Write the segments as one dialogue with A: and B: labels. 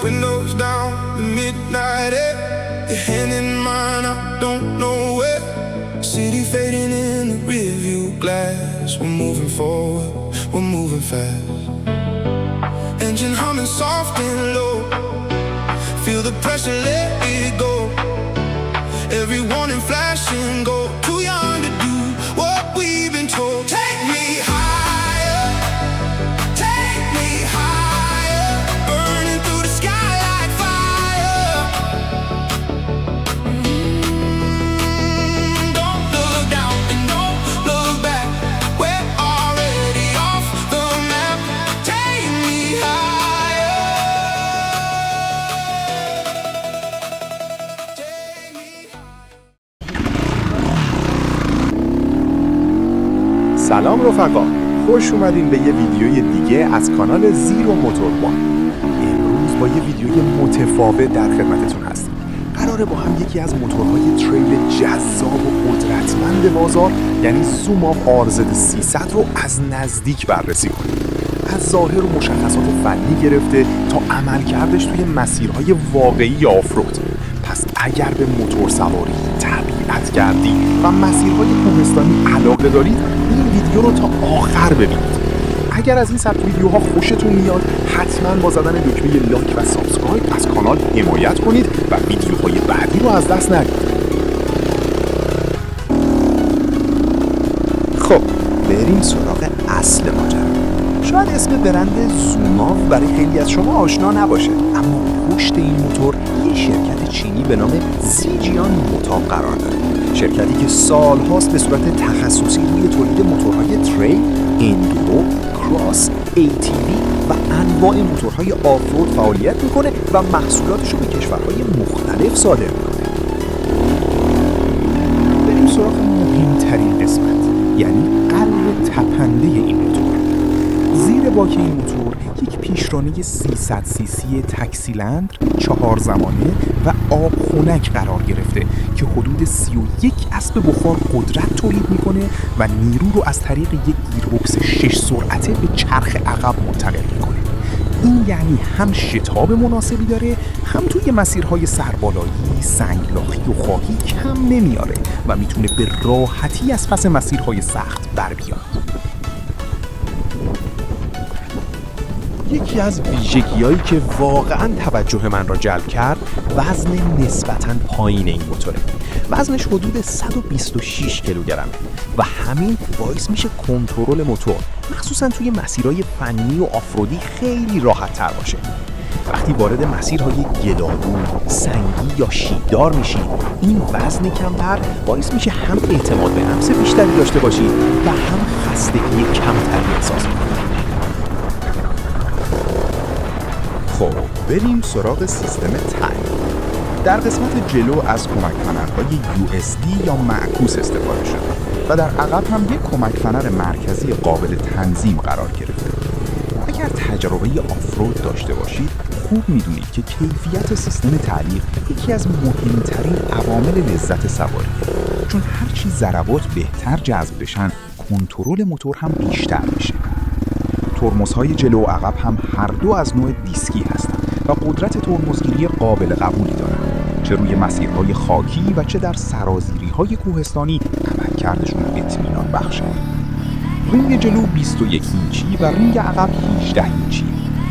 A: Windows down, the midnight air, your hand in mine, I don't know where. City fading in the rearview glass. We're moving forward, we're moving fast. Engine humming soft and low. Feel the pressure, let it go. Every warning flashing, go. Too young to do what we've been told. Take me higher, take me higher. Burning through the sky like fire. Don't look down and don't look back. We're already off the map. Take me higher. Take me higher.
B: سلام رفقا، خوش اومدین به یه ویدیوی دیگه از کانال زیرو موتور. امروز با یه ویدیوی متفاوت در خدمتتون هستیم. قراره با هم یکی از موتورهای تریل جذاب و قدرتمند بازار یعنی زوماو Rz 300 رو از نزدیک بررسی کنیم. از ظاهر و مشخصات فنی گرفته تا عملکردش توی مسیرهای واقعی آفرود. پس اگر به موتورسواری، طبیعت گردی و مسیرهای کوهستانی علاقه دارید، این ویدیو رو تا آخر ببینید. اگر از این سبک ویدیوها خوشتون میاد، حتما با زدن دکمه لایک و سابسکرایب از کانال حمایت کنید و ویدیوهای بعدی رو از دست ندید. خب بریم سراغ اصل ماجرا. شاید اسم برند زوماو برای خیلی از شما آشنا نباشه، اما پشت این موتور یه شرکت چینی به نام زیجیان موتور قرار داره. شرکتی که سالهاست به صورت تخصصی روی تولید موتورهای تریل، اندورو، کراس، ATV و انواع موتورهای آفرود فعالیت میکنه و محصولاتش رو به کشورهای مختلف صادر میکنه. بریم سراغ مهمترین قسمت، یعنی قلب تپنده این موتور. زیر باک این موتور یک پیشرانه 300 cc تک سیلندر 4 زمانه و آبخنک قرار گرفته که حدود 31 اسب بخار قدرت تولید میکنه و نیرو رو از طریق یک گیربکس 6 سرعته به چرخ عقب منتقل میکنه. این یعنی هم شتاب مناسبی داره، هم توی مسیرهای سربالایی، سنگلاخی و خاکی کم نمیاره و میتونه به راحتی از پس مسیرهای سخت بر بیاد. یکی از ویژگی‌هایی که واقعاً توجه من را جلب کرد وزن نسبتاً پایین این موتوره. وزنش حدود 126 کیلوگرمه و همین باعث میشه کنترل موتور مخصوصاً توی مسیرهای فنی و آفرودی خیلی راحت تر باشه. وقتی وارد مسیرهای گلالود، سنگی یا شیبدار میشید، این وزن کمتر باعث میشه هم اعتماد به نفس بیشتری داشته باشید و هم خستگی کمتری احساس کنید. خب بریم سراغ سیستم تریل. در قسمت جلو از کمک فنرهای USB یا معکوس استفاده شده و در عقب هم یک کمک فنر مرکزی قابل تنظیم قرار گرفته. اگر تجربه آفرود داشته باشید، خوب میدونید که کیفیت سیستم تعلیق یکی از مهمترین عوامل لذت سواری، چون هرچی ضربات بهتر جذب بشن، کنترل موتور هم بیشتر میشه. ترمزهای جلو و عقب هم هر دو از نوع دیسکی هستند و قدرت ترمزگیری قابل قبولی دارند، چه روی مسیرهای خاکی و چه در سرازیریهای کوهستانی عملکردشون اطمینان بخشه. رینگ جلو 21 اینچی و رینگ عقب 18 اینچی.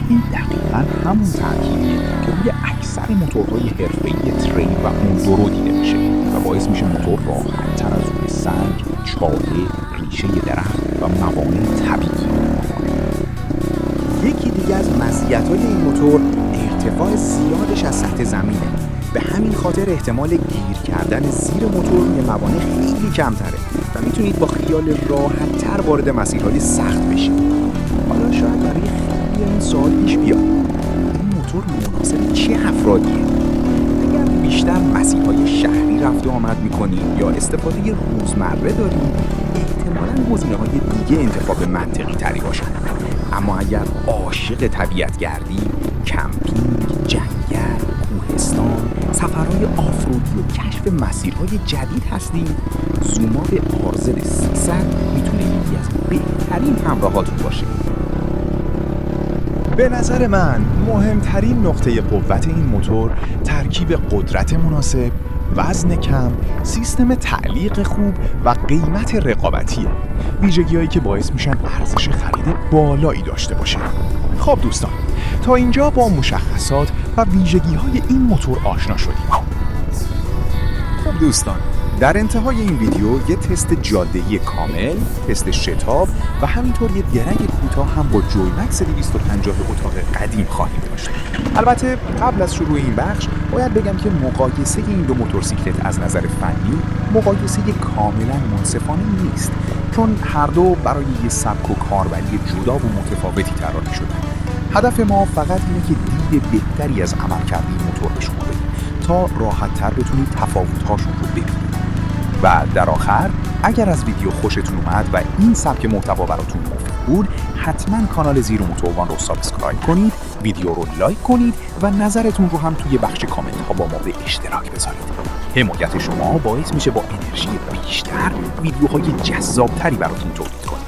B: این دقیقاً همون ترکیبیه که روی اکثر موتورهای حرفه‌ای تریل و اندورو دیده میشه و باعث میشه موتور راحت‌تر از روی سنگ، چاله، ریشه درخت و موانع طبیعی یکی دیگه از مزیت‌های این موتور ارتفاع زیادش از سطح زمینه. به همین خاطر احتمال گیر کردن زیر موتور روی موانع خیلی کمتره و میتونید با خیال راحت‌تر وارد مسیرهای سخت بشید. حالا شاید برای خیلی این سوال پیش بیاد، این موتور مناسب چه افرادیه؟ اگر بیشتر مسیرهای شهری رفت و آمد میکنید یا استفاده روزمره دارید، احتمالاً گزینه‌های دیگه انتخاب منطقی تری باشن. اما اگر عاشق طبیعت گردی، کمپینگ، جنگل، کوهستان، سفرهای آفرودی و کشف مسیرهای جدید هستید، زوماو RZ 300 میتونه یکی از بهترین همراهاتون باشه. به نظر من مهمترین نقطه قوت این موتور ترکیب قدرت مناسب، وزن کم، سیستم تعلیق خوب و قیمت رقابتیه. ویژگی‌هایی که باعث میشن ارزش خرید بالایی داشته باشه. خب دوستان، تا اینجا با مشخصات و ویژگی‌های این موتور آشنا شدیم. خب دوستان، در انتهای این ویدیو یه تست جاده‌ای کامل، تست شتاب و همینطور یه درنگ کوتاه هم با جویمکس 250 اتاق قدیم خواهیم داشت. البته قبل از شروع این بخش باید بگم که مقایسه این دو موتورسیکلت از نظر فنی مقایسه کاملا منصفانه نیست، چون هر دو برای یه سبک و کاربری جدا و متفاوتی طراحی شدن. هدف ما فقط اینه که دید بهتری از عملکرد این موتور به شما بدیم تا راحت‌تر بتونید تفاوت‌هاشون رو ببینید. و در آخر اگر از ویدیو خوشتون اومد و این سبک محتوا براتون مفید بود، حتما کانال زیرو موتور رو سابسکرایب کنید، ویدیو رو لایک کنید و نظرتون رو هم توی بخش کامنت ها با ما به اشتراک بذارید. حمایت شما باعث میشه با انرژی بیشتر ویدیوهای جذابتری براتون تولید کنیم.